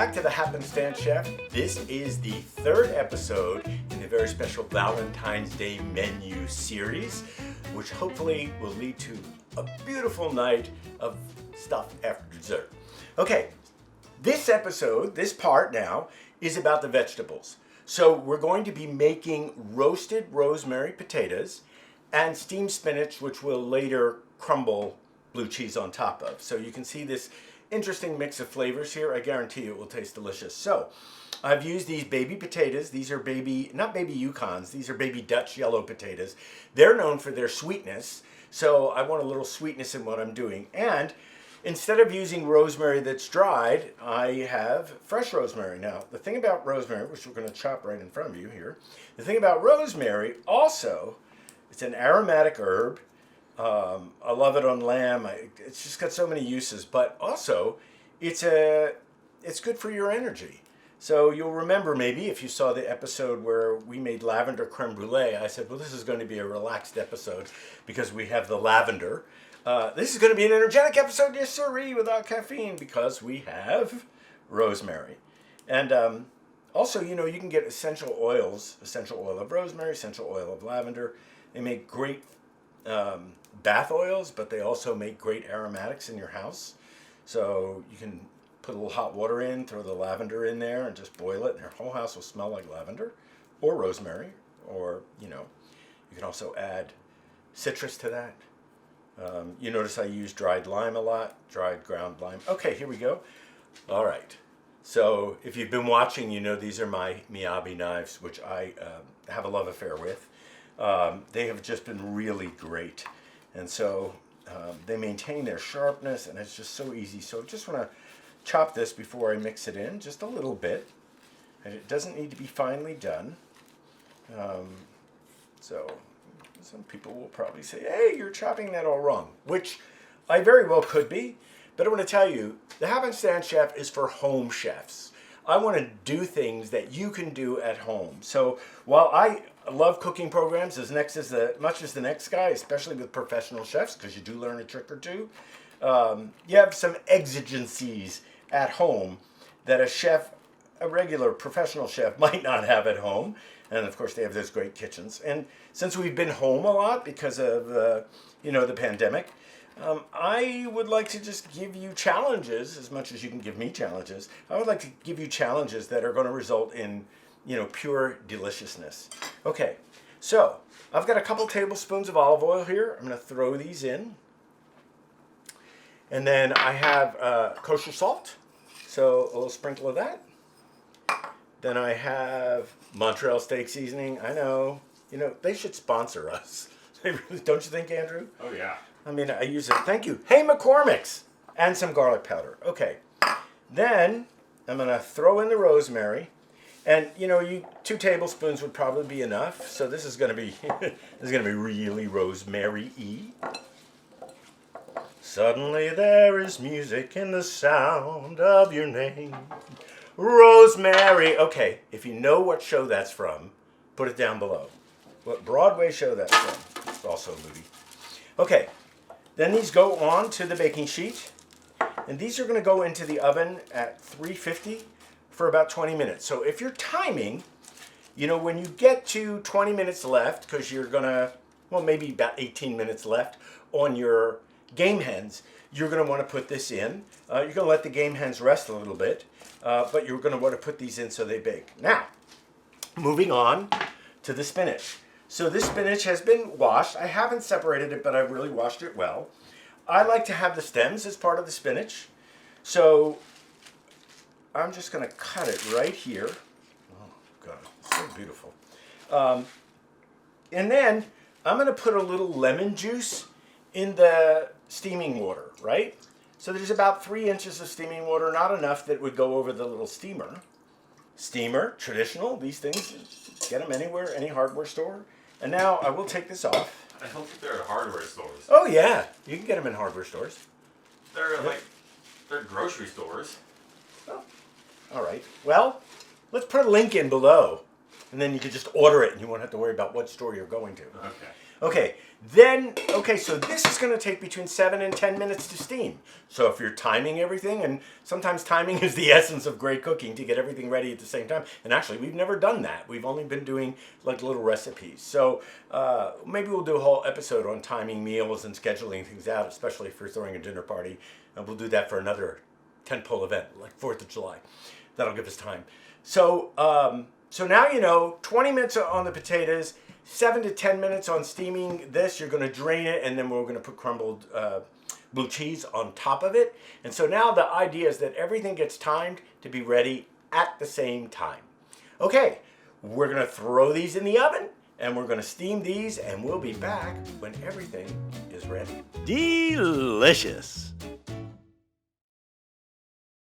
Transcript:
back to the Happenstance Chef. This is the third episode in the very special Valentine's Day menu series, which hopefully will lead to a beautiful night of stuff after dessert. Okay, this episode, this part now, is about the vegetables. So we're going to be making roasted rosemary potatoes and steamed spinach, which we'll later crumble blue cheese on top of. So you can see this interesting mix of flavors here. I guarantee you it will taste delicious. So I've used these baby potatoes. These are not baby Yukons, these are baby Dutch yellow potatoes. They're known for their sweetness, so I want a little sweetness in what I'm doing. And instead of using rosemary that's dried, I have fresh rosemary. Now, the thing about rosemary, which we're going to chop right in front of you here, the thing about rosemary also, it's an aromatic herb. I love it on lamb. It's just got so many uses, but also it's good for your energy. So you'll remember maybe if you saw the episode where we made lavender creme brulee, I said, well, this is going to be a relaxed episode because we have the lavender. This is going to be an energetic episode, yes sirree, without caffeine because we have rosemary. And also, you know, you can get essential oils, essential oil of rosemary, essential oil of lavender. They make great bath oils, but they also make great aromatics in your house. So you can put a little hot water in, throw the lavender in there, and just boil it, and your whole house will smell like lavender or rosemary. Or, you know, you can also add citrus to that. You notice I use dried lime a lot, dried ground lime. Okay, here we go. All right. So if you've been watching, you know these are my Miyabi knives, which I have a love affair with. They have just been really great. And so they maintain their sharpness, and it's just so easy. So just want to chop this before I mix it in, just a little bit. And it doesn't need to be finely done. So some people will probably say, hey, you're chopping that all wrong, which I very well could be. But I want to tell you, the Happenstance Chef is for home chefs. I want to do things that you can do at home. So while I love cooking programs as much as the next guy, especially with professional chefs, because you do learn a trick or two, you have some exigencies at home that a regular professional chef might not have at home. And of course they have those great kitchens. And since we've been home a lot because of the pandemic, I would like to just give you challenges as much as you can give me challenges. I would like to give you challenges that are going to result in, pure deliciousness. Okay, so I've got a couple tablespoons of olive oil here. I'm going to throw these in. And then I have kosher salt, so a little sprinkle of that. Then I have Montreal steak seasoning. I know, they should sponsor us. Don't you think, Andrew? Oh, yeah. I mean, I use it. Thank you. Hey, McCormick's. And some garlic powder. Okay. Then I'm going to throw in the rosemary. And, 2 tablespoons would probably be enough. So this is going to be really rosemary-y. Suddenly there is music in the sound of your name. Rosemary. Okay, if you know what show that's from, put it down below. What Broadway show that's from. It's also a movie. Okay, then these go on to the baking sheet. And these are going to go into the oven at 350 for about 20 minutes. So if you're timing, when you get to 20 minutes left, because you're going to, maybe about 18 minutes left on your game hens, you're going to want to put this in. You're going to let the game hens rest a little bit, but you're going to want to put these in so they bake. Now, moving on to the spinach. So this spinach has been washed. I haven't separated it, but I've really washed it well. I like to have the stems as part of the spinach. So I'm just going to cut it right here. Oh, God, it's so beautiful. And then I'm going to put a little lemon juice in the steaming water, right? So there's about 3 inches of steaming water, not enough that would go over the little steamer. Steamer, traditional, these things, get them anywhere, any hardware store. And now I will take this off. I don't think they're at hardware stores. Oh yeah, you can get them in hardware stores. They're they're grocery stores. Oh, all right. Well, let's put a link in below, and then you can just order it, and you won't have to worry about what store you're going to. Okay. Okay, then, so this is gonna take between 7 and 10 minutes to steam. So if you're timing everything, and sometimes timing is the essence of great cooking, to get everything ready at the same time. And actually, we've never done that. We've only been doing like little recipes. So maybe we'll do a whole episode on timing meals and scheduling things out, especially if you're throwing a dinner party. And we'll do that for another tentpole event, like 4th of July. That'll give us time. So, so now you know, 20 minutes on the potatoes, 7 to 10 minutes on steaming this. You're going to drain it, and then we're going to put crumbled blue cheese on top of it. And so now the idea is that everything gets timed to be ready at the same time. Okay, we're going to throw these in the oven, and we're going to steam these, and we'll be back when everything is ready. Delicious.